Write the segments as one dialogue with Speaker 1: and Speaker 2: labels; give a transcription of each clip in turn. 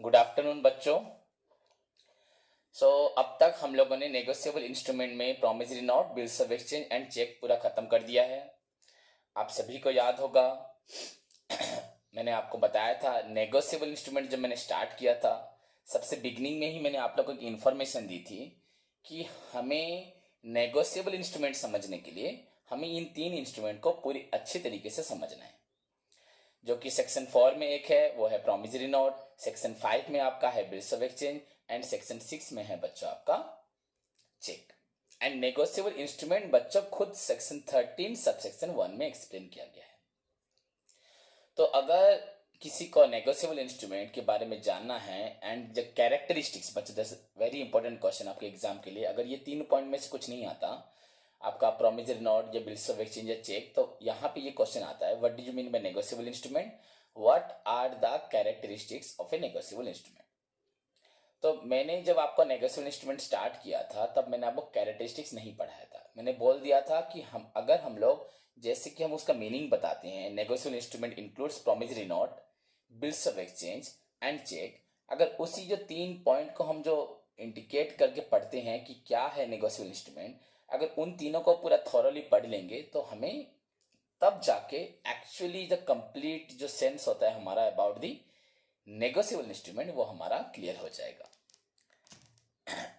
Speaker 1: Good afternoon बच्चों। अब तक हम लोगों ने नेगोशिएबल इंस्ट्रूमेंट में promissory note, bills of exchange and cheque पूरा खत्म कर दिया है। आप सभी को याद होगा मैंने आपको बताया था नेगोशिएबल इंस्ट्रूमेंट जब मैंने स्टार्ट किया था, सबसे बिगनिंग में ही मैंने आप लोगों की इन्फॉर्मेशन दी थी कि हमें नेगोशिएबल इंस्ट्रूमेंट समझने के लिए हमें इन तीन इंस्ट्रूमेंट को पूरी अच्छी तरीके से समझना है। जो कि सेक्शन 4 में एक है वो है प्रॉमिसरी नोट, सेक्शन 5 में आपका है bills of exchange and section 6 में है बच्चों आपका चेक। एंड नेगोशिएबल इंस्ट्रूमेंट बच्चों खुद सेक्शन 13 सब सेक्शन 1 में एक्सप्लेन किया गया है। तो अगर किसी को नेगोशिएबल इंस्ट्रूमेंट के बारे में जानना है एंड द कैरेक्टरिस्टिक्स, बच्चों दैट्स वेरी इंपॉर्टेंट क्वेश्चन आपके एग्जाम के लिए। अगर ये 3 पॉइंट में से कुछ नहीं आता आपका प्रॉमिसरी नोट या बिल्स ऑफ एक्सचेंज या चेक, तो यहाँ पे ये क्वेश्चन आता है what do you mean by negotiable instrument, what are the characteristics of a negotiable instrument. तो मैंने जब आपको नेगोशिएबल इंस्ट्रूमेंट स्टार्ट किया था तब मैंने आपको कैरेक्टरिस्टिक्स नहीं पढ़ाया था। मैंने बोल दिया था कि हम लोग जैसे कि हम उसका मीनिंग बताते हैं, negotiable instrument includes promissory note, bills of exchange and cheque. अगर उसी जो 3 पॉइंट को हम जो इंडिकेट करके पढ़ते हैं कि क्या है नेगोशिएबल इंस्ट्रूमेंट, अगर उन तीनों को पूरा थॉरोली पढ़ लेंगे तो हमें तब जाके एक्चुअली द कंप्लीट जो सेंस होता है हमारा अबाउट दी नेगोशिएबल इंस्ट्रूमेंट वो हमारा क्लियर हो जाएगा।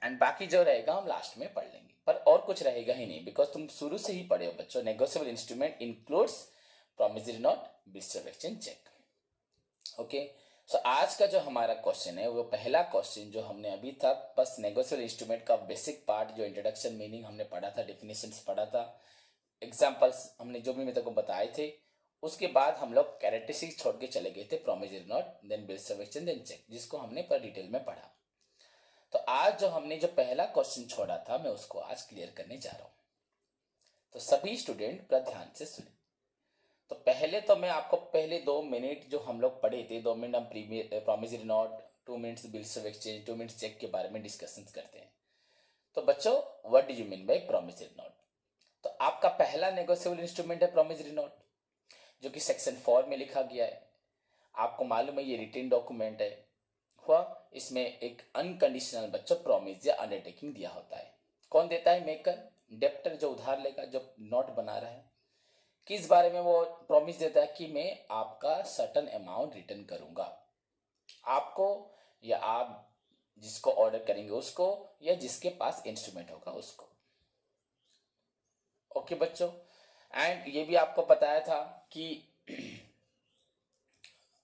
Speaker 1: एंड बाकी जो रहेगा हम लास्ट में पढ़ लेंगे, पर और कुछ रहेगा ही नहीं बिकॉज तुम शुरू से ही पढ़े हो बच्चों। Negotiable instrument includes promissory note, bills of exchange, cheque. Okay, so आज का जो हमारा क्वेश्चन है वो पहला क्वेश्चन जो हमने अभी तक बस नेगोशिएबल इंस्ट्रूमेंट का बेसिक पार्ट जो इंट्रोडक्शन मीनिंग हमने पढ़ा था, डेफिनेशंस पढ़ा था, एग्जांपल्स हमने जो भी मैं को बताए थे, उसके बाद हम लोग कैरेक्टरिस्टिक्स छोड़ के चले गए थे promissory note, then bills of exchange, then cheque, जिसको हमने पर डिटेल में पढ़ा। तो आज जो हमने जो पहला क्वेश्चन छोड़ा था मैं उसको आज क्लियर करने जा रहा हूं। तो सभी स्टूडेंट पर ध्यान से सुने। तो पहले तो मैं आपको पहले 2 मिनट जो हम लोग पढ़े थे, 2 मिनट हम promissory note, 2 minutes bills of exchange, 2 minutes cheque के बारे में डिस्कशन करते हैं। तो बच्चों what do you mean by promissory note. तो आपका पहला नेगोशिएबल इंस्ट्रूमेंट है प्रॉमिसरी नोट, जो कि सेक्शन 4 में लिखा गया है। आपको मालूम है ये रिटेन डॉक्यूमेंट है हुआ, इसमें एक अनकंडीशनल बच्चों प्रॉमिस या अंडरटेकिंग दिया होता है। कौन देता है? मेकर, डेप्टर जो उधार लेगा, जो नोट बना रहा है। किस बारे में वो प्रॉमिस देता है कि मैं आपका सर्टन अमाउंट रिटर्न करूंगा आपको, या आप जिसको ऑर्डर करेंगे उसको, या जिसके पास इंस्ट्रूमेंट होगा उसको। ओके बच्चों, एंड ये भी आपको बताया था कि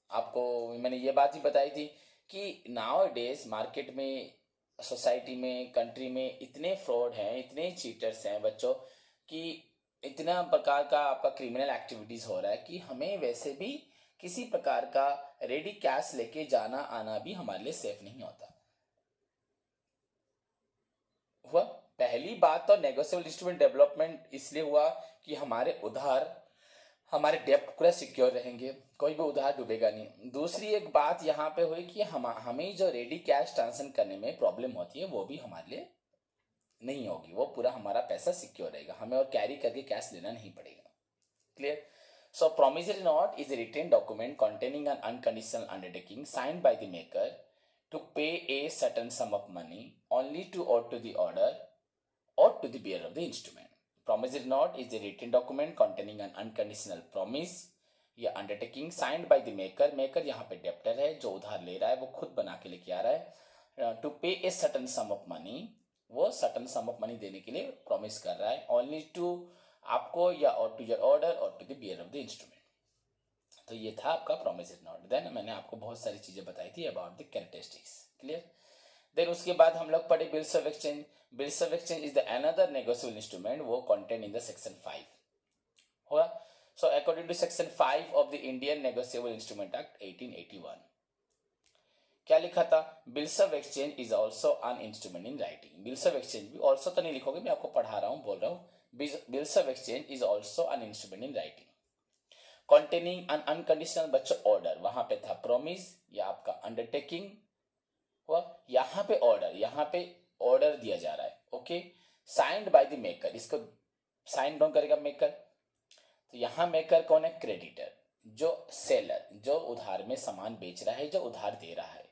Speaker 1: आपको मैंने ये बात ही बताई थी कि नाउ डेज मार्केट में, सोसाइटी में, कंट्री में इतने फ्रॉड हैं, इतने चीटर्स हैं बच्चों, कि इतना प्रकार का आपका क्रिमिनल एक्टिविटीज हो रहा है कि हमें वैसे भी किसी प्रकार का रेडी कैश लेके जाना आना भी हमारे लिए सेफ नहीं होता हुआ। पहली बात तो नेगोशिएबल इंस्ट्रूमेंट डेवलपमेंट इसलिए हुआ कि हमारे उधार, हमारे डेप्ट पूरा सिक्योर रहेंगे, कोई भी उधार डूबेगा नहीं। दूसरी एक बात यहाँ पे हुई कि हमें जो रेडी कैश ट्रांसफर करने में प्रॉब्लम होती है वो भी हमारे लिए नहीं होगी, वो पूरा हमारा पैसा सिक्योर रहेगा, हमें और कैरी करके कैश लेना नहीं पड़ेगा। Clear? So promissory note is a written document containing an unconditional undertaking signed by the maker to pay a certain sum of money only to or to the order or to the bearer of the instrument. Promissory note is a written document containing an unconditional promise या undertaking signed by the maker. Maker यहाँ पे debtor है, जो उधार ले रहा है वो खुद बना के लेके आ रहा है। To pay a certain some of money, वो सर्टन सम ऑफ मनी देने के लिए प्रॉमिस कर रहा है, ओनली टू आपको या और टू योर ऑर्डर और to the bearer of the instrument. तो ये था आपका प्रॉमिसरी नोट। देन मैंने आपको बहुत सारी चीजें बताई थी about the characteristics. Clear? Then उसके बाद हम लोग पढ़े bills of exchange. Bills of exchange is the another negotiable instrument, वो कंटेन इन द सेक्शन 5 हुआ। So according to section 5 of the Indian negotiable instrument act 1881 क्या लिखा था? Bills of exchange is also an instrument in writing. Bills of exchange भी, also तो नहीं लिखोगे, मैं आपको पढ़ा रहा हूं, बोल रहा हूं। Bills of exchange is also an instrument in writing containing N unconditional बच्चों ऑर्डर। वहां पे था प्रोमिस या आपका अंडरटेकिंग हुआ, यहाँ पे ऑर्डर, यहाँ पे ऑर्डर दिया जा रहा है। Okay, signed by the maker, इसको साइन कौन करेगा? मेकर। तो यहाँ मेकर कौन है? क्रेडिटर। जो सेलर, जो उधार में सामान बेच रहा है, जो उधार दे रहा है।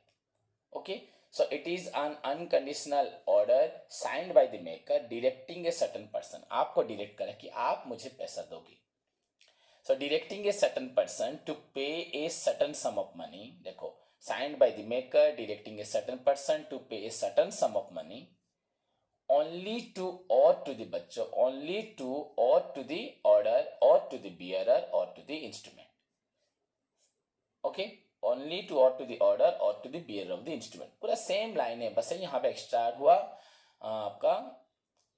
Speaker 1: Okay, so it is an unconditional order signed by the maker directing a certain person, आपको डायरेक्ट करा कि आप मुझे पैसा दोगे। So directing a certain person to pay a certain sum of money, देखो signed by the maker directing a certain person to pay a certain sum of money only to or to the बच्चों, only to or to the order or to the bearer or to the instrument. Okay, only to or to the order or to the bearer of the instrument, पूरा same line है, बस यहाँ पे extra हुआ आपका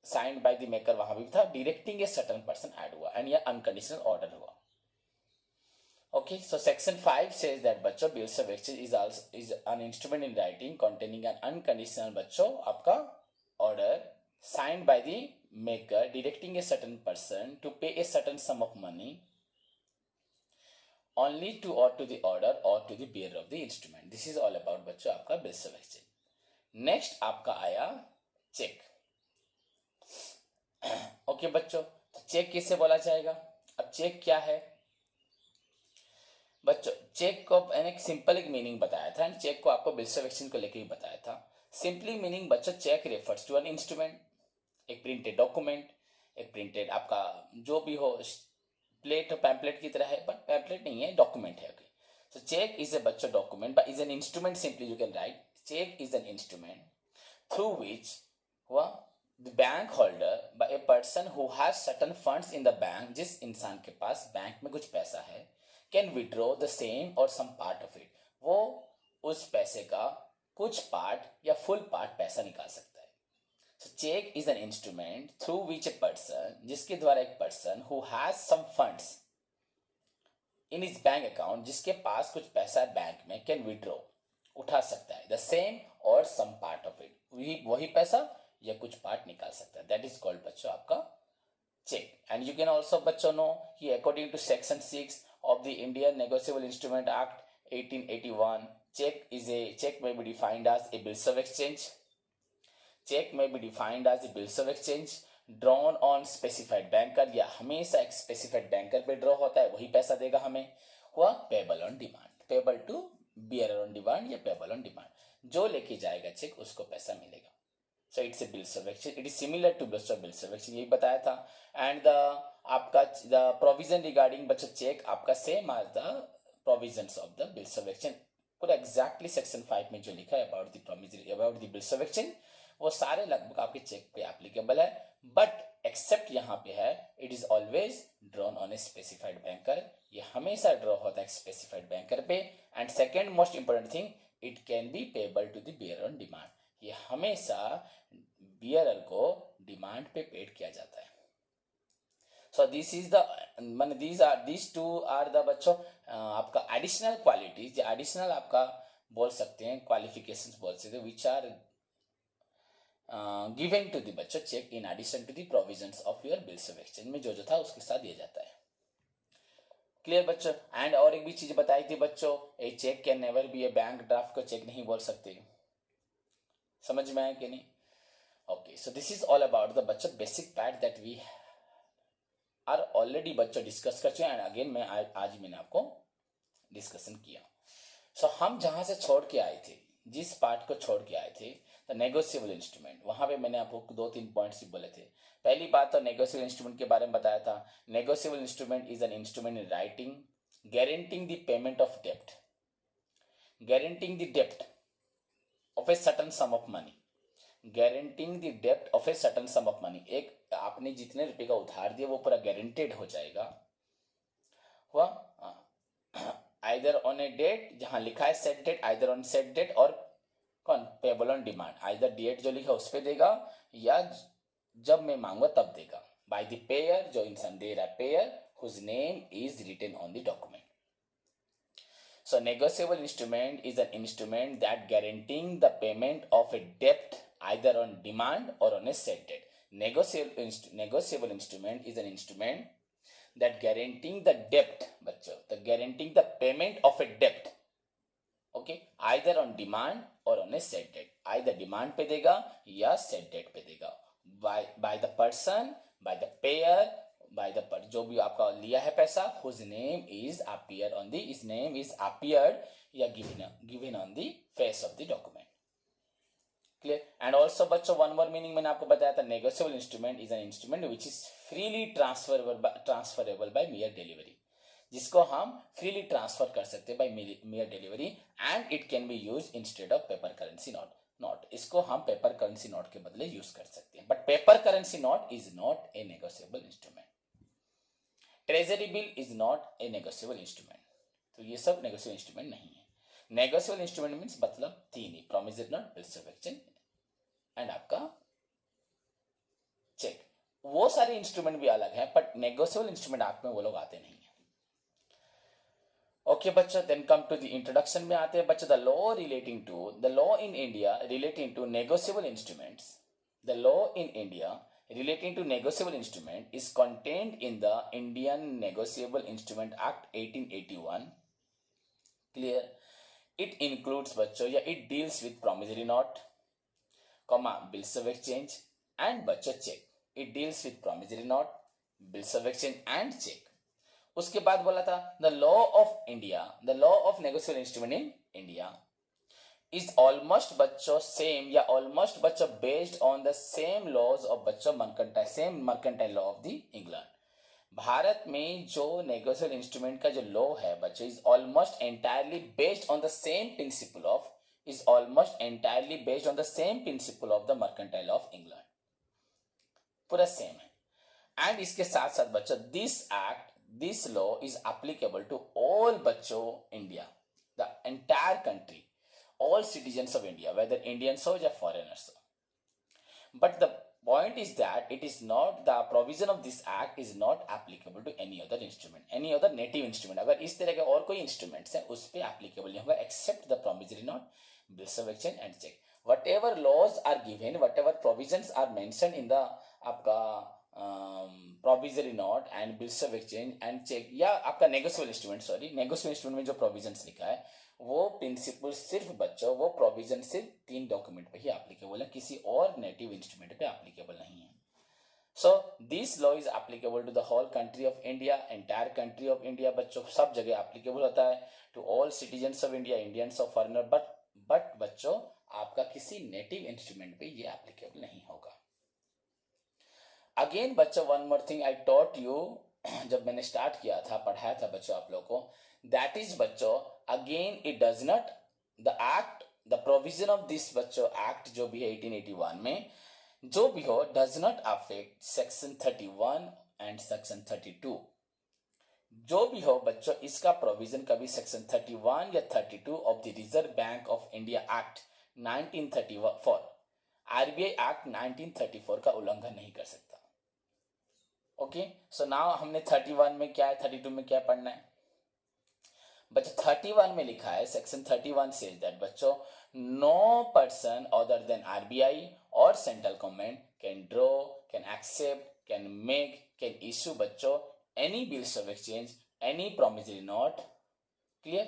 Speaker 1: signed by the maker, वहां भी था directing a certain person add हुआ एंड ये अनकंडीशनल ऑर्डर हुआ। Okay, so section 5 says that बच्चों bills of exchange is an instrument in writing containing an unconditional बच्चों आपका order signed by the maker directing a certain person to pay a certain sum of money only to or to the order or to the bearer of the instrument. This is all about बच्चों आपका bills of exchange. Next आपका आया check. Okay बच्चों, check किससे बोला जाएगा? अब check क्या है बच्चों? चेक को मैंने एक सिंपल एक मीनिंग बताया था एंड चेक को आपको बिल्स ऑफ एक्सचेंज को लेकर ही बताया था। सिंपली मीनिंग बच्चों, cheque refers to an instrument, एक प्रिंटेड डॉक्यूमेंट, एक प्रिंटेड आपका जो भी हो, प्लेट हो, पैम्पलेट की तरह है, बट पैम्पलेट नहीं है, डॉक्यूमेंट है। Okay, so cheque is a बच्चों document, but is an instrument, simply you can write cheque is an instrument through which हुआ the bank holder by a person who has certain funds in the bank, जिस इंसान के पास bank में कुछ पैसा है, can withdraw the same और some part of it, वो उस पैसे का कुछ पार्ट या फुल पार्ट पैसा निकाल सकता है। So cheque is an instrument through which a person, जिसके द्वारा एक person who has some funds in his bank account, जिसके पास कुछ पैसा है बैंक में, कैन विड्रॉ उठा सकता है द सेम और सम पार्ट ऑफ इट, वही पैसा या कुछ पार्ट निकाल सकता है। दैट इज कॉल्ड बच्चों आपका cheque. And you can also बच्चों नो कि according to section 6 of the Indian Negotiable Instrument Act 1881, check may be defined as a bills of exchange. Check may be defined as a bills of exchange drawn on specified banker, या हमेशा एक specified banker पे draw होता है, वही पैसा देगा हमें, हुआ payable on demand, payable to bearer on demand या payable on demand, जो लेके जाएगा चेक उसको पैसा मिलेगा। So it's a bills of exchange. It is similar to bills of exchange, यही बताया था। And the आपका the provision regarding बच्चों चेक आपका same as the provisions of the bills of exchange, पूरा exactly section 5 में जो लिखा है about the provision about the bills of exchange, वो सारे लगभग आपके चेक पे applicable है, but except यहाँ पे है it is always drawn on a specified banker, ये हमेशा ड्रॉ होता है specified banker पे। And second most important thing, it can be payable to the bearer on demand, ये हमेशा बियरर को डिमांड पे पेड किया जाता है। सो दिस इज द मान these two are the बच्चों आपका एडिशनल क्वालिटीज, एडिशनल आपका बोल सकते हैं, क्वालिफिकेशंस बोल सकते हैं, which are given to the बच्चों cheque in addition to the provisions of your bills of exchange में जो था उसके साथ दिया जाता है। क्लियर बच्चों? एंड और एक भी चीज बताई थी बच्चों, a cheque can never be a bank draft को चेक नहीं बोल सकते, समझ में आया कि नहीं? Okay, so this is all about the बच्चों basic part that we are already बच्चों डिस्कस कर चुके हैं, एंड अगेन मैं आज मैंने आपको डिस्कशन किया। सो हम जहां से छोड़ के आए थे, जिस पार्ट को छोड़ के आए थे, द नेगोशिएबल इंस्ट्रूमेंट, वहां पे मैंने आपको 2-3 पॉइंट्स ही बोले थे। पहली बात तो नेगोशिएबल इंस्ट्रूमेंट के बारे में बताया था। Negotiable instrument is an instrument in writing guaranteeing the payment of dept, guaranteeing the dept of a certain sum of money, guaranteeing the debt of a certain sum of money, एक आपने जितने रुपए का उधार दिया वो पूरा गारंटेड हो जाएगा, हुआ आइदर ऑन ए डेट, जहां लिखा है set date, either on set date, और कौन payable on demand, either date जो लिखा उस पे देगा या जब मैं मांगूंगा तब देगा, बाय द पेयर, जो इंसान दे रहा है payer, whose name is written on the document. So negotiable instrument is an instrument that guaranteeing the payment of a debt either on demand or on a set date. Negotiable instrument is an instrument that guaranteeing the debt, बच्चों, the guaranteeing the payment of a debt, okay, either on demand or on a set date, either demand पे देगा या set date पे देगा, by the person, by the payer, by the person, जो भी आपका लिया है पैसा, whose name is appear on the, is name is appeared या given on the face of the document. Clear. And also बच्चों वन मोर मीनिंग मैंने आपको बताया था, negotiable instrument is an instrument which is freely transferable by mere delivery, जिसको हम freely transfer कर सकते हैं by mere delivery, and it can be use instead of paper currency note, इसको हम पेपर करेंसी नोट के बदले यूज कर सकते हैं, but paper currency note is not a negotiable instrument. Treasury bill is not a negotiable instrument, तो ये सब नेगोशिएबल इंस्ट्रूमेंट नहीं है। नेगोशिएबल इंस्ट्रूमेंट मीन्स मतलब तीन ही, promissory note, bills of exchange and आपका चेक। वो सारे इंस्ट्रूमेंट भी अलग है, बट नेगोशिएबल इंस्ट्रूमेंट आप में वो लोग आते नहीं है। ओके बच्चों, then come to the introduction में आते हैं बच्चों। The law relating to, the law in India relating to negotiable instruments, the law in India relating to negotiable instrument is contained in the Indian Negotiable Instrument Act 1881. Clear? It includes बच्चों या it deals with promissory note, bills of exchange and बच्चों check. It deals with promissory note, bills of exchange and check. उसके बाद बोला था the law of India, the law of negotiable instrument in India is almost बच्चों same या almost बच्चों based on the same laws of बच्चों mercantile, same mercantile law of the England. Bharat में जो नेगोशिएबल इंस्ट्रूमेंट का जो लॉ है बच्चों is almost entirely based on the same principle of, is almost entirely based on the same principle of the mercantile of England, पूरा same है। And इसके साथ साथ बच्चों this act, this law is applicable to all बच्चों India, the entire country, all citizens of India, whether Indians or foreigners. But the point is that it is not, the provision of this act is not applicable to any other instrument, any other native instrument. अगर इस तरह के और कोई instruments हैं उस पर applicable नहीं होगा, except the promissory note, bills of exchange and check. Whatever laws are given, whatever provisions are mentioned in the आपका promissory note and bills of exchange and check, या आपका negotiable instrument, sorry negotiable instrument में जो provisions लिखा है वो principal सिर्फ बच्चों, वो प्रोविजन सिर्फ तीन डॉक्यूमेंट पे ही एप्लीकेबल है, किसी और नेटिव इंस्ट्रूमेंट पे एप्लीकेबल नहीं है। So this law is applicable to the whole country of India, entire country of India बच्चों, सब जगह एप्लीकेबल होता है, to all citizens of India, Indians of foreigner, but बच्चों आपका किसी नेटिव इंस्ट्रूमेंट पे ये एप्लीकेबल नहीं होगा। अगेन बच्चों one more thing I taught you, जब मैंने स्टार्ट किया था, पढ़ाया था बच्चों आप लोगों को, दैट इज बच्चों again it does not, the act, the provision of this बच्चों एक्ट जो भी है 1881 में जो भी हो, does not affect section 31 and section 32, जो भी हो बच्चों इसका प्रोविजन कभी सेक्शन 31 या 32 of the reserve bank of India act 1934, RBI act 1934 का उल्लंघन नहीं कर सकता। ओके, सो नाउ हमने 31 में क्या है, 32 में क्या पढ़ना है बच्चों। 31 में लिखा है, सेक्शन 31 सेज दैट बच्चों no person other than RBI और central government can draw, can accept, can make, can issue बच्चों any bills of exchange, any promissory note, clear,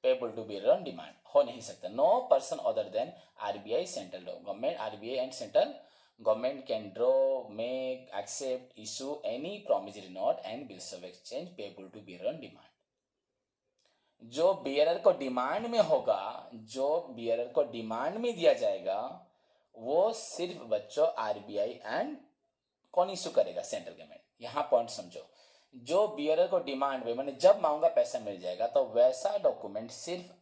Speaker 1: payable to be on demand, हो नहीं सकता। No person other than RBI, central government, RBI and central government can draw, make, accept, issue any promissory note and bills of exchange payable to bearer on demand. जो bearer को demand में होगा, जो bearer को demand में दिया जाएगा वो सिर्फ बच्चों आरबीआई एंड कौन इशू करेगा, सेंट्रल गवर्नमेंट। यहां पॉइंट समझो, जो बियरर को डिमांड में, मैंने जब मांगा पैसा मिल जाएगा, तो वैसा डॉक्यूमेंट सिर्फ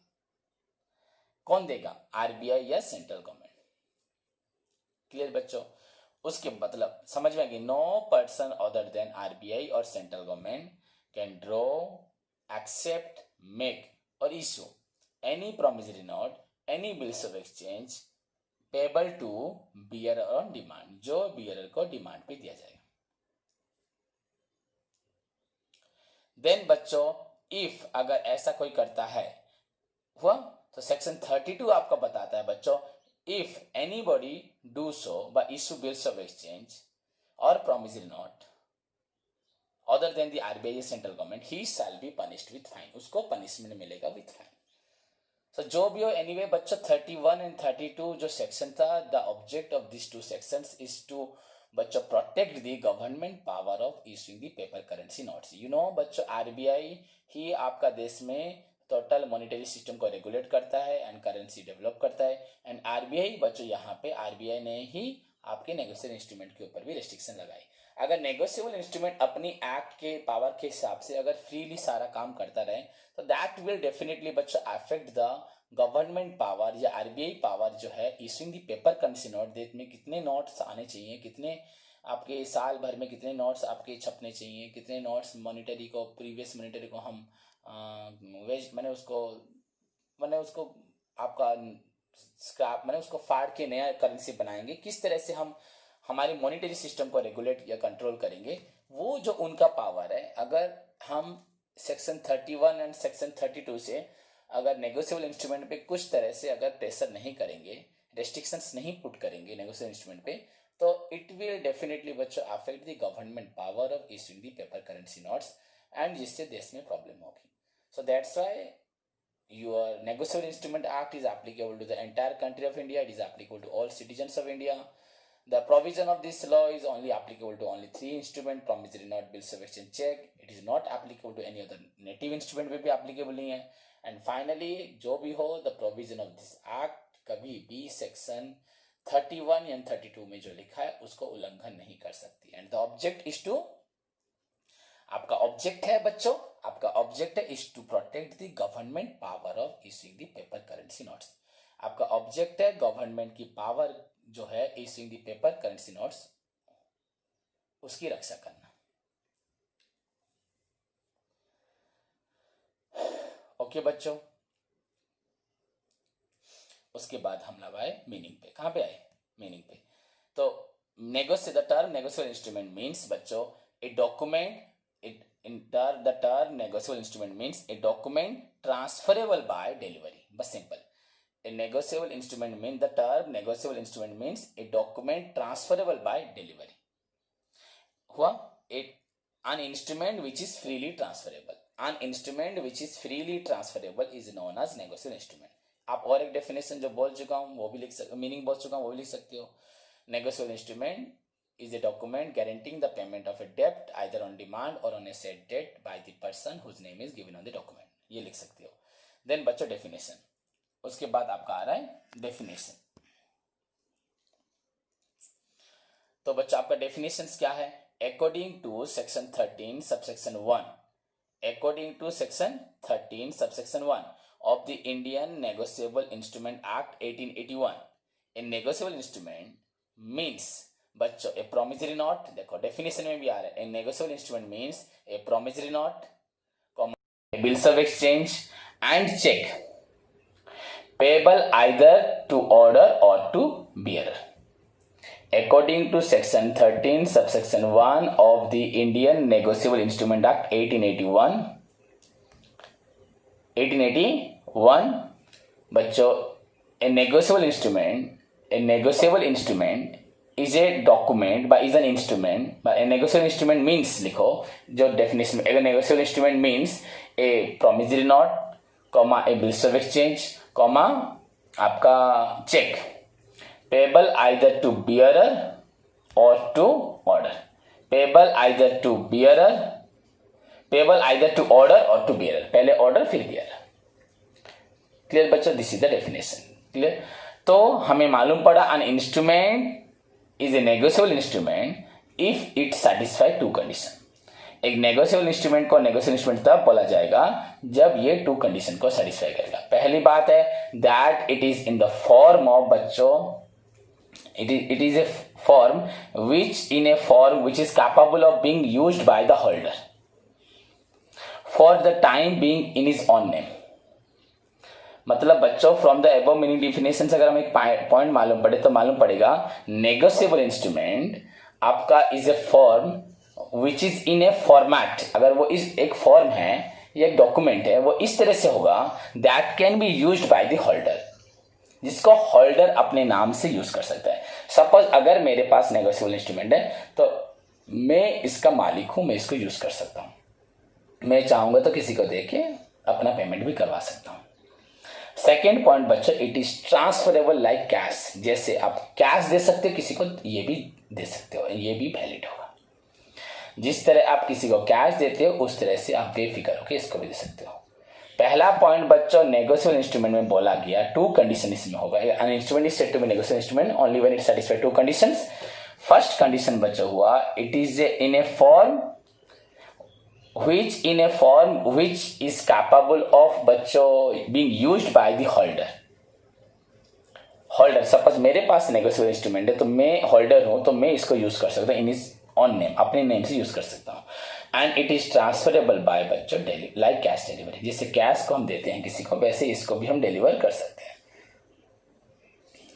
Speaker 1: कौन देगा, आरबीआई या सेंट्रल गवर्नमेंट। क्लियर बच्चों, उसके मतलब समझ में आएगी। No person other than RBI और central government can draw, accept, make और issue any promissory note, any bills of exchange payable to bearer on demand, जो बियरर को डिमांड पे दिया जाएगा। देन बच्चों इफ, अगर ऐसा कोई करता है हुआ, तो सेक्शन 32 आपको बताता है बच्चों, if anybody do so by issue bills of exchange or promissory note other than the RBI central government, he shall be punished with fine, उसको punishment मिलेगा with fine। So जो भी हो anyway बच्चों 31 and 32 जो सेक्शन था, the object of these two sections is to बच्चों protect the government power of issuing the paper currency notes. You know बच्चों आरबीआई ही आपका देश में टोटल मॉनेटरी सिस्टम को रेगुलेट करता है एंड करेंसी डेवलप करता है। एंड आरबीआई बच्चों यहाँ पे आरबीआई ने ही आपके नेगोशिएबल इंस्ट्रूमेंट के ऊपर भी रेस्ट्रिक्शन लगाई। अगर नेगोशिएबल इंस्ट्रूमेंट अपनी एक्ट के पावर के हिसाब से अगर फ्रीली सारा काम करता रहे तो दैट विल डेफिनेटली बच्चों अफेक्ट द गवर्नमेंट पावर या आरबीआई पावर जो है issuing the paper currency note. देश में कितने नोट्स आने चाहिए, कितने आपके साल भर में कितने नोट्स आपके छपने चाहिए, कितने नोट्स मॉनेटरी को प्रीवियस मॉनेटरी को हम मैंने उसको आपका स्क्रैप मैंने उसको फाड़ के नया करेंसी बनाएंगे, किस तरह से हम हमारी मॉनेटरी सिस्टम को रेगुलेट या कंट्रोल करेंगे, वो जो उनका पावर है। अगर हम सेक्शन 31 एंड सेक्शन 32 से अगर नेगोशिएबल इंस्ट्रूमेंट पे कुछ तरह से अगर प्रेशर नहीं करेंगे, रेस्ट्रिक्शंस नहीं पुट करेंगे नेगोशिएबल इंस्ट्रूमेंट पे, तो इट विल डेफिनेटली बच्चों affect the government power of issuing the paper currency notes and जिससे देश में प्रॉब्लम होगी। So that's why your negotiable instrument act is applicable to the entire country of India. It is applicable to all citizens of India. The provision of this law is only applicable to only 3 instruments: promissory note, bills of exchange, check. It is not applicable to any other native instrument पे भी applicable नहीं है। And finally जो भी हो the provision of this act कभी भी section 31 या 32 में जो लिखा है उसको उल्लंघन नहीं कर सकती। And the object is to आपका ऑब्जेक्ट है बच्चों, आपका ऑब्जेक्ट है is to protect the government power of issuing the paper currency notes. आपका ऑब्जेक्ट है गवर्नमेंट की पावर जो है issuing the paper currency notes उसकी रक्षा करना। ओके बच्चों, उसके बाद हम लोग आए मीनिंग पे। कहां पे आए? मीनिंग पे। तो the term negotiable instrument means बच्चों a document the term negotiable instrument means a document transferable by delivery। बस simple. A negotiable instrument means the term negotiable instrument means a document transferable by delivery। हुआ? An instrument which is freely transferable। An instrument which is freely transferable is known as negotiable instrument। आप और एक definition जो बोल चुका हूँ वो भी लिख सकते, मीनिंग बोल चुका हूँ वो भी लिख सकते हो। Negotiable instrument is a document guaranteeing the payment of a debt either on demand or on a set date by the person whose name is given on the document। ये लिख सकते हो। देन बच्चों डेफिनेशन, उसके बाद आपका आ रहा है डेफिनेशन। तो बच्चों आपका डेफिनेशन क्या है? According to section 13 subsection 1, according to section 13 subsection 1 of the Indian negotiable instrument act 1881, a negotiable instrument means बच्चों ए प्रोमिसरी नोट। देखो डेफिनेशन में भी आ रहा है, a negotiable instrument means a promissory note, bills of exchange and cheque payable either to order और to bearer. According to section 13 subsection 1 of the Indian negotiable instrument act 1881 बच्चों a negotiable instrument is a document by is an instrument by a negotiable instrument means लिखो जो definition में, a negotiable instrument means a promissory note, comma a bills of exchange, comma आपका check payable either to bearer or to order, payable either to bearer, payable either to order or to bearer, पहले order फिर bearer। Clear बच्चों? This is the definition. Clear? तो हमें मालूम पड़ा an instrument is a negotiable instrument if it satisfy 2 condition। एक negotiable instrument को negotiable instrument तब बोला जाएगा जब ये 2 कंडीशन को सेटिस्फाई करेगा। पहली बात है that it is in the form of बच्चों, it is a form which in a form which is capable of being used by the holder for the time being in his own name. मतलब बच्चों from the above meaning definition अगर हमें एक point मालूम पड़े तो मालूम पड़ेगा नेगोशिएबल इंस्ट्रूमेंट आपका is a form which is in a format. अगर वो इस एक फॉर्म है या एक डॉक्यूमेंट है वो इस तरह से होगा that can be used by the holder, जिसको होल्डर अपने नाम से यूज कर सकता है। सपोज अगर मेरे पास नेगोशिएबल इंस्ट्रूमेंट है तो मैं इसका मालिक हूं, मैं इसको यूज कर सकता हूं, मैं चाहूंगा तो किसी को दे के अपना पेमेंट भी करवा सकता हूं। सेकेंड पॉइंट बच्चों, it is transferable like cash. जैसे आप कैश दे सकते हो किसी को, ये भी दे सकते हो, ये भी वैलिड होगा। जिस तरह आप किसी को कैश देते हो उस तरह से आप बेफिक्र होकर इसको भी दे सकते हो। पहला पॉइंट बच्चों नेगोशिएबल इंस्ट्रूमेंट में बोला गया, टू कंडीशन इसमें होगा। An instrument is said to be negotiable instrument only when it satisfy two conditions. First condition बच्चों हुआ, it is in a form which is capable of बच्चों being used by the holder। Suppose मेरे पास negotiable instrument है, तो मैं holder हूं, तो मैं इसको यूज कर सकता हूँ इन इज ऑन नेम, अपने नेम से यूज कर सकता हूँ। And it is transferable by बच्चों लाइक कैश डिलीवरी। जैसे कैश को हम देते हैं किसी को, वैसे इसको भी हम डिलीवर कर सकते हैं।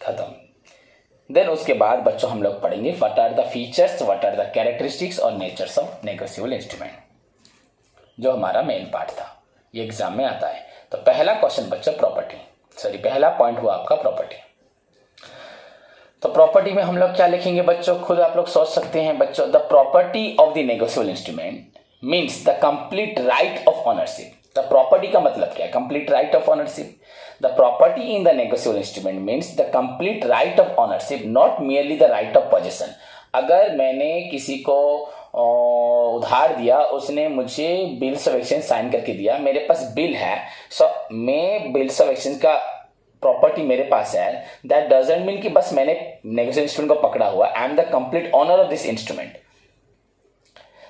Speaker 1: खत्म। देन उसके बाद बच्चों हम लोग पढ़ेंगे what are the features, what are the characteristics और नेचर्स ऑफ नेगोशिएबल इंस्ट्रूमेंट, जो हमारा मेन पार्ट था, ये एग्जाम में आता है। तो पहला क्वेश्चन बच्चों पहला पॉइंट हुआ आपका प्रॉपर्टी। तो प्रॉपर्टी में हम लोग क्या लिखेंगे बच्चों, खुद आप लोग सोच सकते हैं बच्चों। The property of the negotiable instrument means the complete right of ownership. The property का मतलब क्या है, complete right of ownership. The property in the negotiable instrument means the complete right of ownership, not merely the right of possession. अगर मैंने किसी को उधार दिया, उसने मुझे बिल्स ऑफ एक्सचेंज साइन करके दिया, मेरे पास बिल है, सो मैं बिल्स ऑफ एक्सचेंज का प्रॉपर्टी मेरे पास है, दैट डजंट मीन कि बस मैंने नेगोशिएबल इंस्ट्रूमेंट को पकड़ा हुआ, I am the complete owner of this instrument.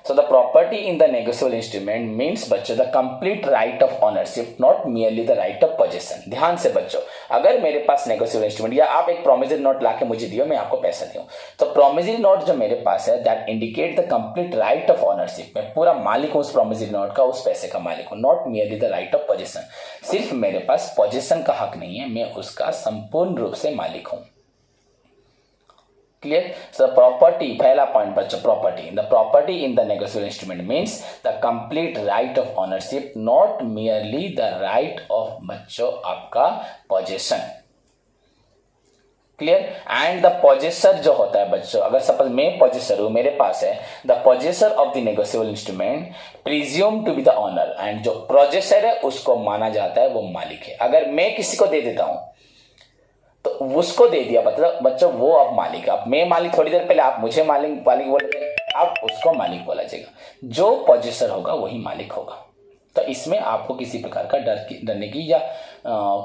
Speaker 1: So the property in the negotiable instrument means बच्चों the complete right of ownership, not merely the right of possession. ध्यान से बच्चों, अगर मेरे पास नेगोशिएबल इंस्ट्रूमेंट या आप एक प्रोमिसरी नोट लाके मुझे दियो, मैं आपको पैसा दूं, तो प्रोमिसरी नोट जो मेरे पास है that indicate the complete right of ownership. मैं पूरा मालिक हूं उस प्रोमिसरी नोट का, उस पैसे का मालिक हूं, not merely the right of possession. सिर्फ मेरे पास पोजेशन का हक नहीं है, मैं उसका संपूर्ण रूप से मालिक हूं। Clear? So property, पहला पॉइंट बच्चों property. The property in the negotiable instrument means the complete right of ownership, not merely the right of बच्चों आपका possession. Clear? And the possessor जो होता है बच्चों, अगर सपोज मैं possessor हूं, मेरे पास है, the possessor of the negotiable instrument presumed to be the owner, and जो possessor है उसको माना जाता है वो मालिक है। अगर मैं किसी को दे देता हूं तो उसको दे दिया, मतलब बच्चों वो अब मालिक है। अब मैं मालिक, थोड़ी देर पहले आप मुझे मालिक बोल रहे, अब उसको मालिक बोला जाएगा। जो पोजेसर होगा वही मालिक होगा। तो इसमें आपको किसी प्रकार का डरने की या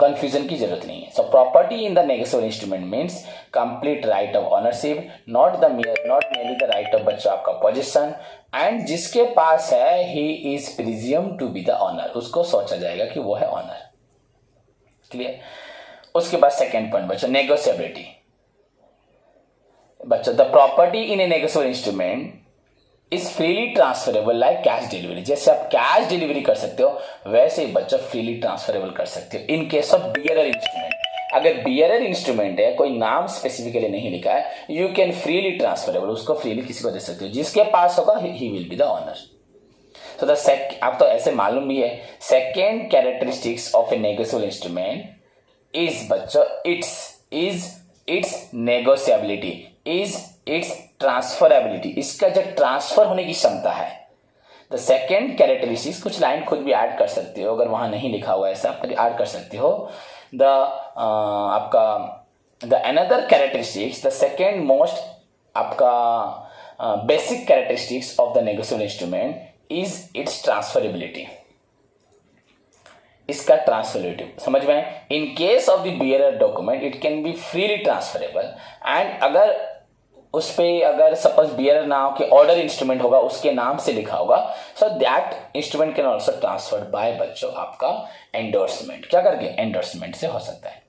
Speaker 1: कंफ्यूजन की जरूरत नहीं है। So property in the negotiable instrument means complete right of ownership, not mainly the right of बच्चों आपका पोजेशन। एंड जिसके पास है he is presumed to be the owner, उसको सोचा जाएगा कि वो है ऑनर। क्लियर? उसके बाद सेकेंड पॉइंट बच्चों नेगोशिएबिलिटी। बच्चों the property in A negotiable instrument is freely transferable like cash delivery. जैसे आप कैश डिलीवरी कर सकते हो, वैसे ही बच्चों फ्रीली ट्रांसफरेबल कर सकते हो in case of bearer instrument. अगर बियरर इंस्ट्रूमेंट है, कोई नाम स्पेसिफिकली नहीं लिखा है, यू कैन फ्रीली ट्रांसफरेबल, उसको फ्रीली किसी को दे सकते हो, जिसके पास होगा he will be the owner. तो द आप तो ऐसे मालूम भी है, second characteristics of a negotiable instrument is बच्चों its negotiability, is its transferability, इसका जो ट्रांसफर होने की क्षमता है। द सेकेंड कैरेक्टरिस्टिक्स, कुछ लाइन खुद भी ऐड कर सकते हो, अगर वहां नहीं लिखा हुआ ऐसा ऐड कर सकते हो। द आपका the another characteristics, the second most आपका basic characteristics of the negotiable instrument is its transferability, इसका ट्रांसफरेबिलिटी समझ में। In case of the bearer document it can be freely transferable, and अगर उस पे अगर सपोज बियरर नाम के ऑर्डर इंस्ट्रूमेंट होगा, उसके नाम से लिखा होगा, so that instrument can also transferred by बच्चों आपका एंडोर्समेंट। क्या करके? एंडोर्समेंट से हो सकता है।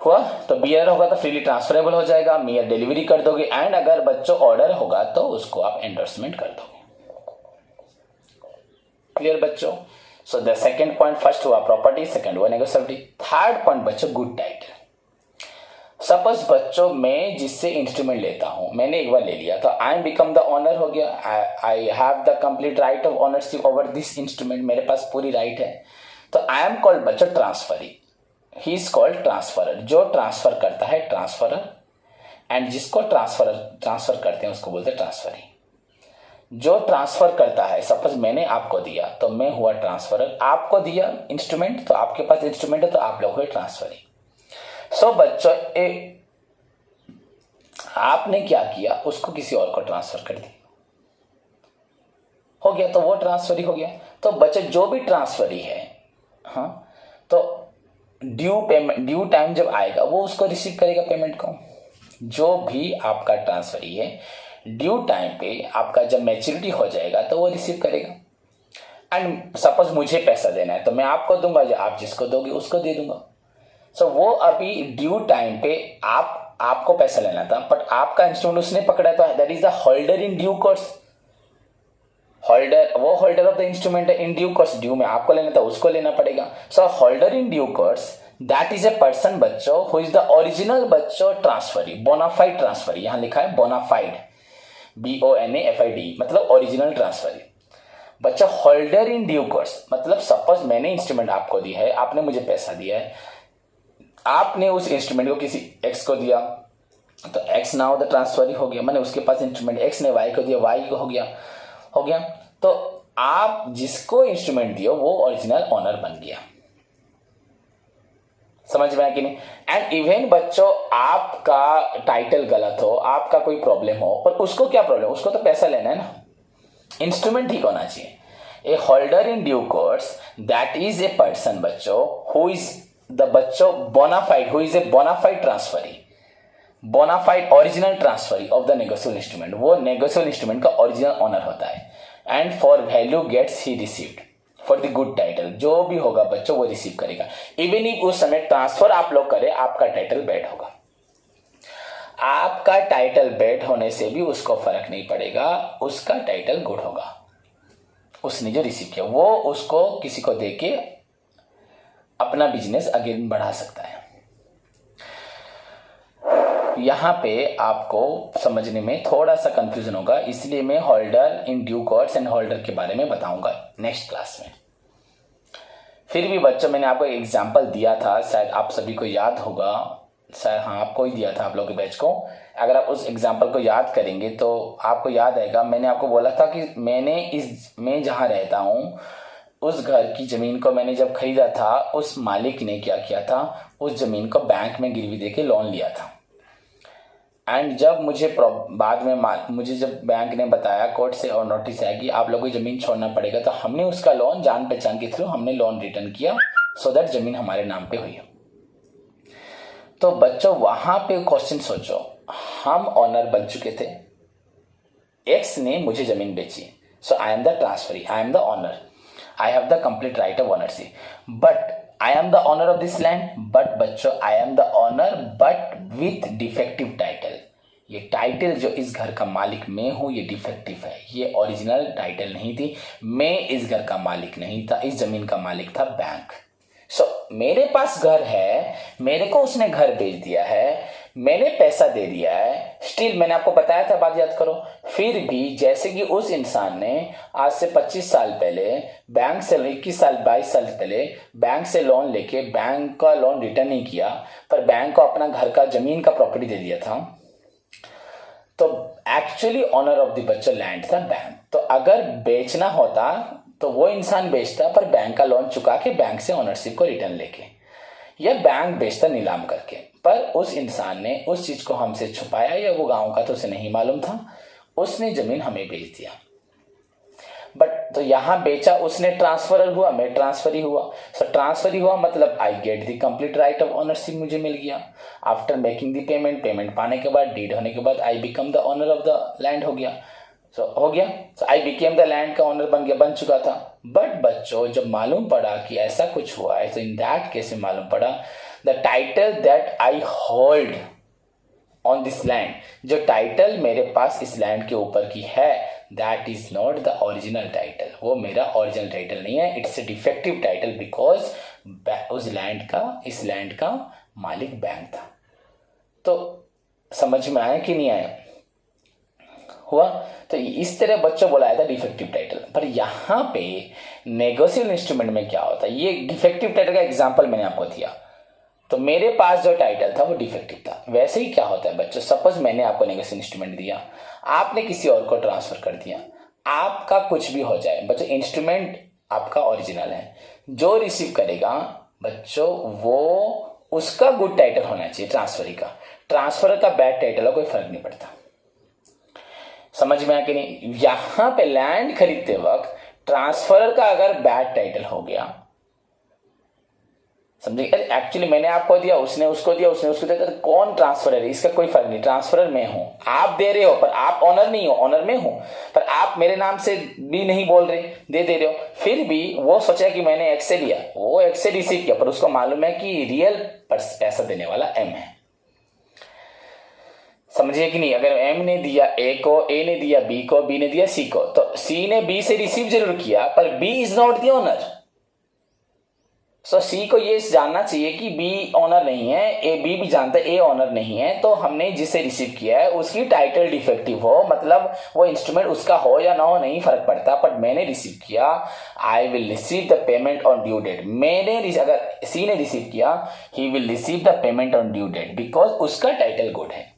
Speaker 1: हुआ? तो बियरर होगा तो फ्रीली ट्रांसफरेबल हो जाएगा, मेयर डिलीवरी कर दोगे, एंड अगर बच्चों ऑर्डर होगा तो उसको आप एंडोर्समेंट कर दोगे। क्लियर बच्चों? So the second point, first हुआ प्रॉपर्टी, सेकेंड हुआ नेगोशिएबिलिटी। थर्ड पॉइंट बच्चों गुड टाइटल। सपोज बच्चों मैं जिससे इंस्ट्रूमेंट लेता हूं, मैंने एक बार ले लिया तो I am become the owner हो गया, I have the complete right of ownership over this instrument, मेरे पास पूरी राइट है। तो आई एम कॉल्ड बच्चों transferee, he is called transferor. जो ट्रांसफर करता है ट्रांसफरर, एंड जिसको ट्रांसफर करते हैं उसको बोलते हैं ट्रांसफरी। जो ट्रांसफर करता है, सपोज मैंने आपको दिया तो मैं हुआ ट्रांसफरर, आपको दिया इंस्ट्रूमेंट तो आपके पास इंस्ट्रूमेंट है तो आप लोग हुए ट्रांसफरी। सो बच्चों आपने क्या किया, उसको किसी और को ट्रांसफर कर दिया, हो गया, तो वो ट्रांसफरी हो गया। तो बच्चों जो भी ट्रांसफरी है, हाँ, तो ड्यू टाइम जब आएगा वो उसको रिसीव करेगा पेमेंट को। जो भी आपका ट्रांसफरी है ड्यू टाइम पे आपका जब मैच्योरिटी हो जाएगा तो वो रिसीव करेगा। एंड सपोज मुझे पैसा देना है तो मैं आपको दूंगा, जो आप जिसको दोगे उसको दे दूंगा। सो वो अभी ड्यू टाइम पे आपको पैसा लेना था, बट आपका इंस्ट्रूमेंट उसने पकड़ा, तो that is the holder in due course. Holder, वो होल्डर ऑफ द इंस्ट्रूमेंट है इन ड्यू कोर्स, ड्यू में आपको लेना था उसको लेना पड़ेगा। So holder in due course that is a person बच्चों हु इज द ओरिजिनल बच्चों ट्रांसफरी, बोनाफाइड ट्रांसफरी, यहां लिखा है बोनाफाइड, BONAFID, मतलब ओरिजिनल ट्रांसफरी। बच्चा होल्डर इन ड्यू कोर्स मतलब सपोज मैंने इंस्ट्रूमेंट आपको दिया है, आपने मुझे पैसा दिया है, आपने उस इंस्ट्रूमेंट को किसी एक्स को दिया तो एक्स नाउ द ट्रांसफरी हो गया, मैंने उसके पास इंस्ट्रूमेंट एक्स ने वाई को दिया, वाई को हो गया। तो आप जिसको इंस्ट्रूमेंट दियो वो ओरिजिनल ओनर बन गया। समझ में आया कि नहीं? एंड इवन बच्चों आपका टाइटल गलत हो, आपका कोई प्रॉब्लम हो, पर उसको क्या प्रॉब्लम, उसको तो पैसा लेना है ना, इंस्ट्रूमेंट ठीक होना चाहिए। A holder in due course that is a person बच्चों हु इज द बच्चों bonafide, who is a bonafide transferee, bonafide original transferee of the negotiable instrument, वो नेगोशिएबल इंस्ट्रूमेंट का ओरिजिनल ओनर होता है। And for value gets he received for the good title, जो भी होगा बच्चों वो रिसीव करेगा। इवन इफ उस समय ट्रांसफर आप लोग करें, आपका टाइटल बैड होगा, आपका टाइटल बैड होने से भी उसको फर्क नहीं पड़ेगा, उसका टाइटल गुड होगा। उसने जो रिसीव किया वो उसको किसी को देके अपना बिजनेस अगेन बढ़ा सकता है। यहां पे आपको समझने में थोड़ा सा कंफ्यूजन होगा, इसलिए मैं holder in due course and holder के बारे में बताऊंगा नेक्स्ट क्लास में। फिर भी बच्चों मैंने आपको एग्जांपल दिया था, शायद आप सभी को याद होगा, शायद हाँ आपको ही दिया था, आप लोग के बैच को। अगर आप उस एग्जांपल को याद करेंगे तो आपको याद आएगा, मैंने आपको बोला था कि मैं जहाँ रहता हूँ उस घर की जमीन को मैंने जब खरीदा था, उस मालिक ने क्या किया था, उस जमीन को बैंक में गिरवी देके लोन लिया था। एंड जब मुझे बाद में मुझे जब बैंक ने बताया कोर्ट से और नोटिस आया कि आप लोगों को जमीन छोड़ना पड़ेगा, तो हमने उसका लोन जान पहचान के थ्रू हमने लोन रिटर्न किया, सो दैट जमीन हमारे नाम पे हुई। तो बच्चों वहां पे क्वेश्चन सोचो, हम ऑनर बन चुके थे, एक्स ने मुझे जमीन बेची, so I am the transferee, I am the owner, I have the complete right of ownership, but I am the owner of this land, but बच्चों I am the owner but with defective title. ये title जो इस घर का मालिक मैं हूं ये डिफेक्टिव है, ये ओरिजिनल टाइटल नहीं थी, मैं इस घर का मालिक नहीं था, इस जमीन का मालिक था बैंक। सो मेरे पास घर है, मेरे को उसने घर बेच दिया है, मैंने पैसा दे दिया है, स्टिल मैंने आपको बताया था, बात याद करो, फिर भी जैसे कि उस इंसान ने आज से 25 साल पहले बैंक से 21 साल 22 साल पहले बैंक से लोन लेके बैंक का लोन रिटर्न नहीं किया, पर बैंक को अपना घर का जमीन का प्रॉपर्टी दे दिया था, तो एक्चुअली ऑनर ऑफ द बच्चा लैंड था बैंक। तो अगर बेचना होता तो वो इंसान बेचता, पर बैंक का लोन चुका के बैंक से ओनरशिप को रिटर्न लेके, या बैंक बेचता नीलाम करके, पर उस इंसान ने उस चीज को हमसे छुपाया, या वो गांव का तो उसे नहीं मालूम था, उसने जमीन हमें बेच दिया। बट तो यहां बेचा उसने, ट्रांसफर हुआ, मैं ट्रांसफरी हुआ, सो ट्रांसफरी हुआ मतलब I get the complete right of ownership, मुझे मिल गया after making the payment, payment पाने के बाद, डीड होने के बाद I become the owner of the land, हो गया, हो गया, सो आई बिकेम द लैंड का ओनर बन चुका था। बट बच्चों जब मालूम पड़ा कि ऐसा कुछ हुआ है, तो इन दैट केस में मालूम पड़ा the title that I hold on this land, जो टाइटल मेरे पास इस लैंड के ऊपर की है, that is not the original title, वो मेरा ओरिजिनल टाइटल नहीं है, it's a defective title, because उस लैंड का, इस लैंड का मालिक बैंक था। तो समझ में आया कि नहीं आया? हुआ? तो इस तरह बच्चों बोला था डिफेक्टिव टाइटल। पर यहाँ पे नेगोशिएबल इंस्ट्रूमेंट में क्या होता है, ये डिफेक्टिव टाइटल का एग्जांपल मैंने आपको दिया, तो मेरे पास जो टाइटल था वो डिफेक्टिव था। वैसे ही क्या होता है बच्चों, सपोज मैंने आपको नेगोशिएबल इंस्ट्रूमेंट दिया, आपने किसी और को ट्रांसफर कर दिया, आपका कुछ भी हो जाए बच्चों, इंस्ट्रूमेंट आपका ओरिजिनल है, जो रिसीव करेगा बच्चों वो उसका गुड टाइटल होना चाहिए ट्रांसफरी का। ट्रांसफर का बैड टाइटल हो कोई फर्क नहीं पड़ता। समझ में आया कि नहीं? यहां पे लैंड खरीदते वक्त ट्रांसफर का अगर बैड टाइटल हो गया, समझे? एक्चुअली मैंने आपको दिया, उसने उसको दिया, उसने उसको दिया, तो कौन ट्रांसफरर है इसका कोई फर्क नहीं। ट्रांसफरर मैं हूं, आप दे रहे हो पर आप ऑनर नहीं हो, ऑनर मैं हूं पर आप मेरे नाम से भी नहीं बोल रहे, दे रहे हो। फिर भी वो सोचा कि मैंने एक्स से लिया, वो एक्स से रिसीव किया, पर उसको मालूम है कि रियल पैसा देने वाला एम है। समझिए कि नहीं? अगर एम ने दिया ए को, ए ने दिया बी को, बी ने दिया सी को, तो सी ने बी से रिसीव जरूर किया पर B is not the owner. So C को ये जानना चाहिए कि बी ऑनर नहीं है, ए बी भी जानता है ए ऑनर नहीं है, तो हमने जिसे रिसीव किया है उसकी टाइटल डिफेक्टिव हो, मतलब वो इंस्ट्रूमेंट उसका हो या ना हो नहीं फर्क पड़ता, बट मैंने रिसीव किया, I will receive the payment on due date. मैंने अगर सी ने रिसीव किया, he will receive the payment on due date, because उसका टाइटल गुड है।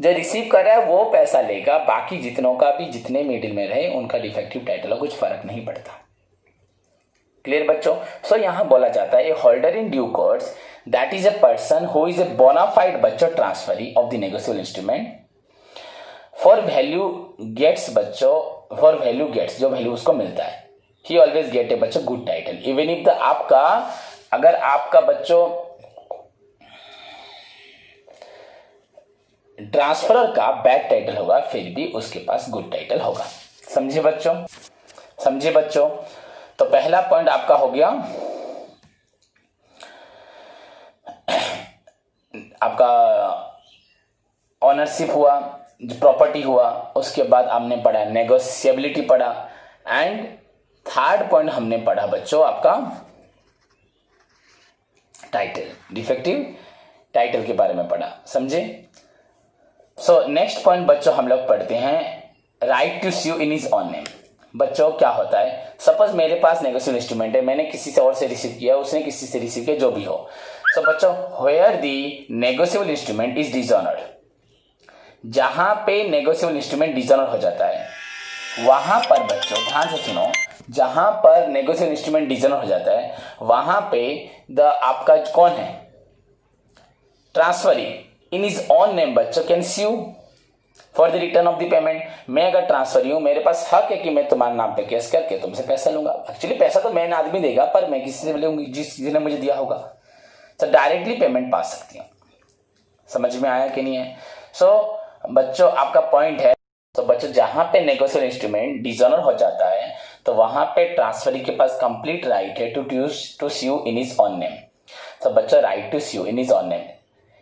Speaker 1: जो रिसीव कर रहा है वो पैसा लेगा, बाकी जितनों का भी जितने मिडिल में रहे उनका डिफेक्टिव टाइटल हो, कुछ फर्क नहीं पड़ता। क्लियर बच्चों? सो यहां बोला जाता है a holder in due course that is a person who is a bonafide बच्चों transferee of the negotiable instrument for value gets बच्चों, फॉर वैल्यू गेट्स, जो वैल्यू उसको मिलता है, ही ऑलवेज गेट ए बच्चों good title even if the आपका, अगर आपका बच्चों ट्रांसफरर का बैड टाइटल होगा फिर भी उसके पास गुड टाइटल होगा। समझे बच्चों? समझे बच्चों? तो पहला पॉइंट आपका हो गया आपका ऑनरशिप हुआ, जो प्रॉपर्टी हुआ, उसके बाद हमने पढ़ा नेगोशिएबिलिटी पढ़ा, एंड थर्ड पॉइंट हमने पढ़ा बच्चों आपका टाइटल, डिफेक्टिव टाइटल के बारे में पढ़ा। समझे? सो नेक्स्ट पॉइंट बच्चों हम लोग पढ़ते हैं right to sue in his own name. बच्चों क्या होता है, सपोज मेरे पास नेगोशिएबल इंस्ट्रूमेंट है, मैंने किसी से और से रिसीव किया, उसने किसी से रिसीव किया, जो भी हो। सो बच्चों where the negotiable instrument is dishonoured, जहां पे नेगोशिएबल इंस्ट्रूमेंट डिसऑनर हो जाता है वहां पर बच्चों ध्यान से सुनो, जहां पर नेगोशिएबल इंस्ट्रूमेंट डिसऑनर हो जाता है वहां पे द आपका कौन है transferee in his own name बच्चों can sue for the return of the payment. मैं अगर ट्रांसफर हूं, मेरे पास हक है कि मैं तुम्हारे नाम पे केस करके तुमसे पैसा लूंगा। एक्चुअली पैसा तो मैंने आदमी देगा पर मैं किसी से लूंगी जिसने मुझे दिया होगा, तो डायरेक्टली पेमेंट पा सकती हूँ। समझ में आया कि नहीं है? सो बच्चों आपका पॉइंट है, तो बच्चों जहां पे नेगोशिएबल इंस्ट्रूमेंट डिसऑनर हो जाता है तो वहां पे ट्रांसफरी के पास कंप्लीट राइट है to sue in his own name. तो बच्चों right to sue in his own name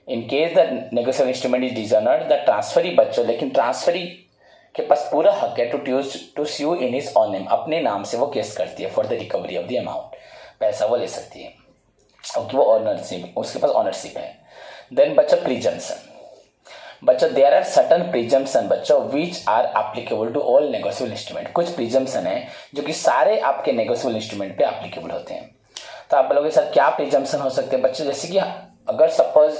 Speaker 1: in case the negotiable instrument is dishonoured, the transferee बच्चों, लेकिन ट्रांसफरी के पास पूरा हक है to sue in his own name, अपने नाम से वो केस करती है for the recovery of the amount, पैसा वो ले सकती है क्योंकि वो ऑनरशिप, उसके पास ऑनरशिप है। देन बच्चों प्रिजम्पशन, बच्चों देयर आर सर्टन प्रिजम्पशन बच्चों which are applicable to all negotiable instrument. कुछ प्रिजम्पशन है जो कि सारे आपके नेगोशिएबल इंस्ट्रूमेंट पे एप्लीकेबल होते हैं। तो आप बोलोगे सर क्या प्रिजम्पशन हो सकते हैं बच्चों? जैसे कि अगर सपोज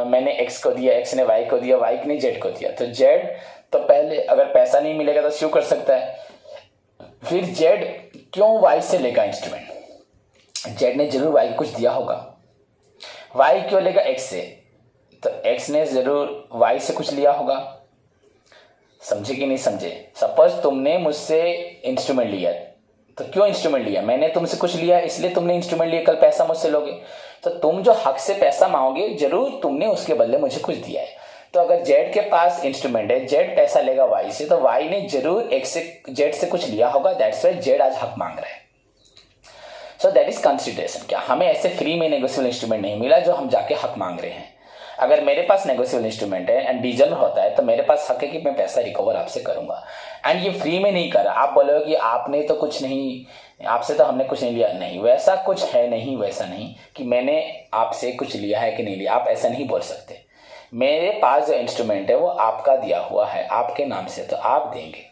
Speaker 1: मैंने एक्स को दिया, एक्स ने वाई को दिया, वाई ने जेड को दिया, तो जेड तो पहले अगर पैसा नहीं मिलेगा तो स्यू कर सकता है, फिर जेड क्यों वाई से लेगा इंस्ट्रूमेंट? जेड ने जरूर वाई को कुछ दिया होगा। वाई क्यों लेगा एक्स से? तो एक्स ने जरूर वाई से कुछ लिया होगा। समझे कि नहीं समझे? सपोज तुमने मुझसे इंस्ट्रूमेंट लिया, तो क्यों इंस्ट्रूमेंट लिया? मैंने तुमसे कुछ लिया इसलिए तुमने इंस्ट्रूमेंट लिया, कल पैसा मुझसे लोगे तो तुम जो हक से पैसा मांगोगे जरूर तुमने उसके बदले मुझे कुछ दिया है। तो अगर जेड के पास इंस्ट्रूमेंट है, जेड पैसा लेगा वाई से, तो वाई ने जरूर एक्स से जेड से कुछ लिया होगा, दैट्स व्हाई जेड आज हक मांग रहा है। So that is consideration. क्या हमें ऐसे फ्री में नेगोशिएबल इंस्ट्रूमेंट नहीं मिला जो हम जाके हक मांग रहे हैं? अगर मेरे पास नेगोशिएबल इंस्ट्रूमेंट है एंड डिसऑनर होता है तो मेरे पास हक है कि मैं पैसा रिकवर आपसे करूंगा, एंड ये फ्री में नहीं करा। आप बोलोगे कि आपने तो कुछ नहीं, आपसे तो हमने कुछ नहीं लिया, नहीं वैसा कुछ है नहीं, वैसा नहीं कि मैंने आपसे कुछ लिया है कि नहीं लिया, आप ऐसा नहीं बोल सकते। मेरे पास जो इंस्ट्रूमेंट है वो आपका दिया हुआ है आपके नाम से, तो आप देंगे।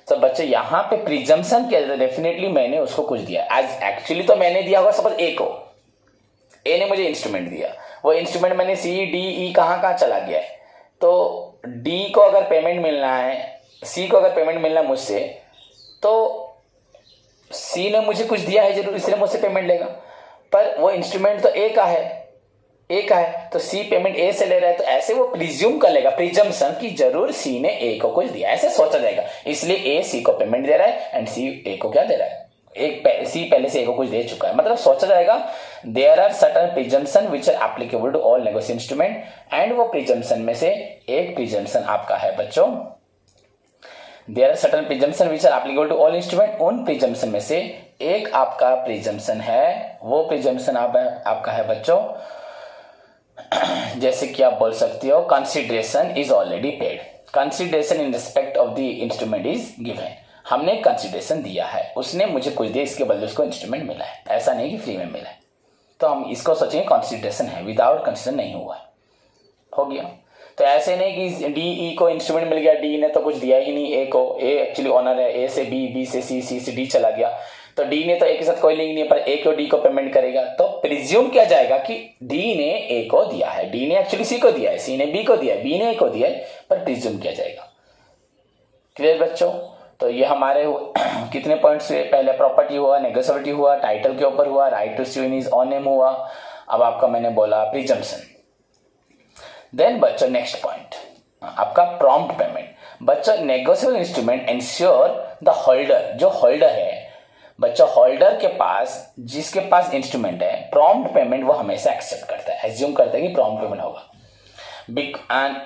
Speaker 1: तो बच्चे यहाँ पे प्रिजम्पशन क्या है, डेफिनेटली मैंने उसको कुछ दिया, एज एक्चुअली तो मैंने दिया होगा सपोज ए को, ए ने मुझे इंस्ट्रूमेंट दिया, वो इंस्ट्रूमेंट मैंने सी डी ई कहाँ चला गया है, तो डी को अगर पेमेंट मिलना है सी को अगर पेमेंट मिलना मुझसे, तो सी ने मुझे कुछ दिया है जरूर, इसलिए मुझसे पेमेंट लेगा, पर वो इंस्ट्रूमेंट तो ए का है, तो सी पेमेंट ए से ले रहा है, तो ऐसे वो प्रिज्यूम कर लेगा, प्रिजम्पशन कि जरूर सी ने ए को कुछ दिया, ऐसे सोचा जाएगा, इसलिए ए सी को पेमेंट दे रहा है एंड सी ए को क्या दे रहा है, सी पहले से ए को कुछ दे चुका है, मतलब सोचा जाएगा there are certain presumption which are applicable to all negotiation instrument, and वो प्रिजम्पशन में से एक प्रिजम्पशन आपका है बच्चों, there are certain presumption which are applicable to all instrument, उन प्रिजम्पशन में से एक आपका प्रिजम्पशन है, वो प्रिजम्पशन आपका है बच्चों, जैसे कि आप बोल सकते हो consideration is already paid, consideration in respect of the instrument is given, हमने कंसीडरेशन दिया है, उसने मुझे कुछ दिया, इसके बदले उसको इंस्ट्रूमेंट मिला है, ऐसा नहीं कि फ्री में मिला है, तो हम इसको सोचेंगे कंसीडरेशन है, विदाउट कंसीडरेशन नहीं हुआ है, हो गया। तो ऐसे नहीं कि डी ई को इंस्ट्रूमेंट मिल गया, डी ने तो कुछ दिया ही नहीं ए को, ए एक्चुअली ऑनर है, ए से बी, बी से सी, सी से डी चला गया, तो डी ने तो ए के साथ कोई लिंक नहीं है, पर ए को डी को पेमेंट करेगा, तो प्रिज्यूम किया जाएगा कि डी ने ए को दिया है, डी ने एक्चुअली सी को दिया है, सी ने बी को दिया है, बी ने ए को दिया है, पर प्रिज्यूम किया जाएगा। क्लियर बच्चों? तो ये हमारे कितने पॉइंट्स हुए, पहले प्रॉपर्टी हुआ, नेगोशिएबिलिटी हुआ, टाइटल के ऊपर हुआ, right to sue in his own name हुआ, अब आपका मैंने बोला प्रिजम्पशन। देन बच्चों नेक्स्ट पॉइंट आपका प्रॉम्प्ट पेमेंट। बच्चों negotiable instrument insure the holder, जो होल्डर है बच्चों, होल्डर के पास, जिसके पास इंस्ट्रूमेंट है, प्रॉम्प्ट पेमेंट वो हमेशा एक्सेप्ट करता है, एज्यूम करता है कि प्रॉम्प्ट पेमेंट होगा,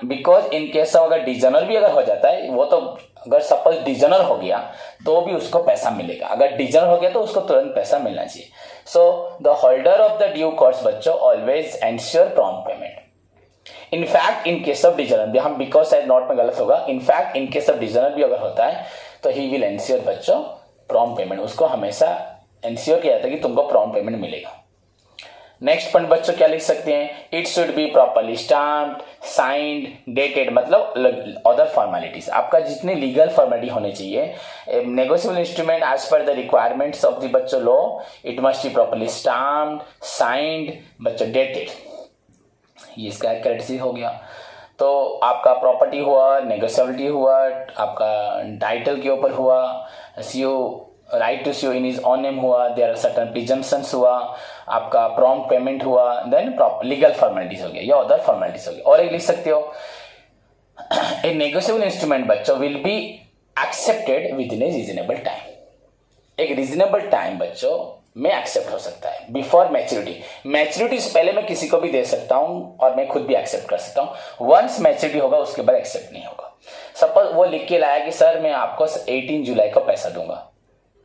Speaker 1: बिकॉज इन केस ऑफ अगर डिजनर भी अगर हो जाता है, वो तो अगर सपोज डिजनर हो गया तो भी उसको पैसा मिलेगा, अगर डिजनर हो गया तो उसको तुरंत पैसा मिलना चाहिए। So the holder of the due course बच्चों always ensure prompt payment. In fact in case of dishonour भी, हम बिकॉज साइड नॉट में गलत होगा, in fact in case of dishonour भी अगर होता है तो ही विल एंश्योर बच्चों प्रॉम्प्ट पेमेंट, उसको हमेशा एंश्योर किया जाता है कि तुमको प्रॉम्प्ट पेमेंट मिलेगा। नेक्स्ट पॉइंट बच्चों क्या लिख सकते हैं, it should be properly stamped, signed, dated, मतलब अदर फॉर्मेलिटीज, आपका जितने लीगल फॉर्मेलिटी होने चाहिए। Negotiable instrument as per the requirements of the बच्चों law, it must be properly stamped, signed, बच्चों डेटेड, ये इसका करेक्ट हो गया। तो आपका प्रॉपर्टी हुआ, नेगोशिएबिलिटी हुआ, आपका टाइटल के ऊपर हुआ, सीओ right to sue in his own name हुआ, देयर आर सर्टेन प्रिजम्पशंस हुआ, आपका प्रॉम्प्ट पेमेंट हुआ, देन लीगल फॉर्मेलिटीज हो गया या अदर फॉर्मेलिटीज हो गया। और एक लिख सकते हो, ए नेगोशिएबल इंस्ट्रूमेंट बच्चों will be accepted with in a reasonable time, एक रीजनेबल टाइम बच्चों में एक्सेप्ट हो सकता है, बिफोर मैच्योरिटी, मैच्योरिटी से पहले मैं किसी को भी दे सकता हूं और मैं खुद भी एक्सेप्ट कर सकता हूं, वंस मैच्योरिटी होगा उसके बाद एक्सेप्ट नहीं होगा। सपोज वो लिख के लाया कि सर मैं आपको 18 जुलाई को पैसा दूंगा,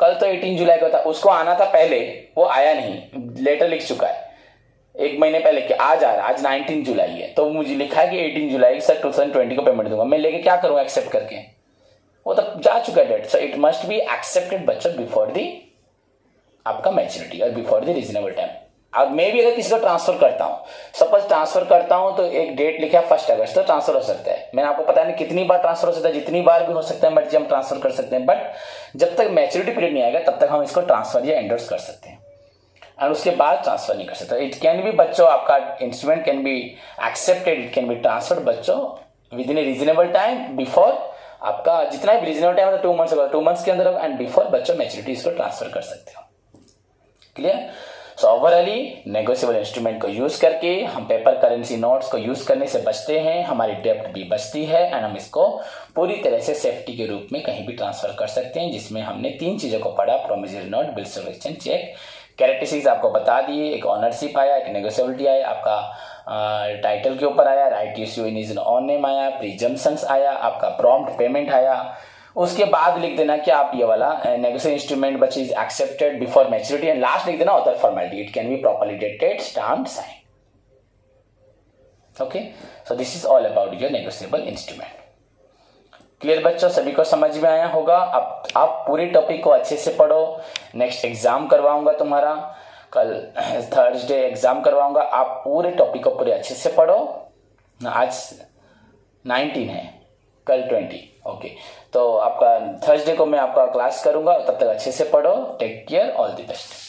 Speaker 1: कल तो 18 जुलाई को था, उसको आना था पहले, वो आया नहीं, लेटर लिख चुका है एक महीने पहले कि आज आ रहा, आज 19 जुलाई है, तो मुझे लिखा है कि 18 जुलाई सर 2020 को पेमेंट दूंगा, मैं लेके क्या करूंगा एक्सेप्ट करके, वो तो जा चुका है date. So it must be accepted बच्चों बिफोर दी आपका मैच्योरिटी और बिफोर द रीजनेबल टाइम। अब मैं भी अगर किसी को ट्रांसफर करता हूँ, सपोज ट्रांसफर करता हूँ तो एक डेट लिखा 1 अगस्त तो ट्रांसफर हो सकता है, मैंने आपको पता नहीं कितनी बार ट्रांसफर हो सकता है, जितनी बार भी हो सकता है मर्जी हम ट्रांसफर कर सकते हैं, बट जब तक मैच्योरिटी पीरियड नहीं आएगा तब तक हम इसको ट्रांसफर या एंडोर्स कर सकते हैं, और उसके बाद ट्रांसफर नहीं कर सकते। इट कैन बी बच्चों, आपका instrument can be accepted, it can be transferred बच्चों within a reasonable time, before आपका जितना भी रीजनेबल टाइम होगा 2 मंथ्स होगा, 2 मंथ्स के अंदर होगा, एंड बिफोर बच्चों मैच्योरिटी इसको ट्रांसफर कर सकते हो। क्लियर? सो ओवरऑली नेगोशिएबल इंस्ट्रूमेंट को यूज करके हम पेपर करेंसी नोट्स को यूज करने से बचते हैं, हमारी डेप्ट भी बचती है, एंड हम इसको पूरी तरह से सेफ्टी के रूप में कहीं भी ट्रांसफर कर सकते हैं, जिसमें हमने 3 चीजों को पढ़ा, promissory note, bills of exchange, cheque, characteristics आपको बता दिए, एक ऑनरशिप आया, एक नेगोशिएबिलिटी आया, आपका टाइटल के ऊपर आया, right to issue in his own name आया, प्रिजम्पशंस आया, आपका प्रॉम्प्ट पेमेंट आया, उसके बाद लिख देना कि आप ये वाला नेगोशिएबल इंस्ट्रूमेंट बच्चे is accepted before maturity, and last लिख देना other formality, it can be properly dated, stamped, sign. Okay, so this is all about your negotiable instrument. Clear बच्चों, सभी को समझ में आया होगा। अब आप पूरे टॉपिक को अच्छे से पढ़ो, नेक्स्ट एग्जाम करवाऊंगा तुम्हारा, कल थर्सडे एग्जाम करवाऊंगा, आप पूरे टॉपिक को पूरे अच्छे से पढ़ो। आज 19 है, कल 20। ओके, तो आपका थर्सडे को मैं आपका क्लास करूंगा, तब तक अच्छे से पढ़ो। Take care, all the best.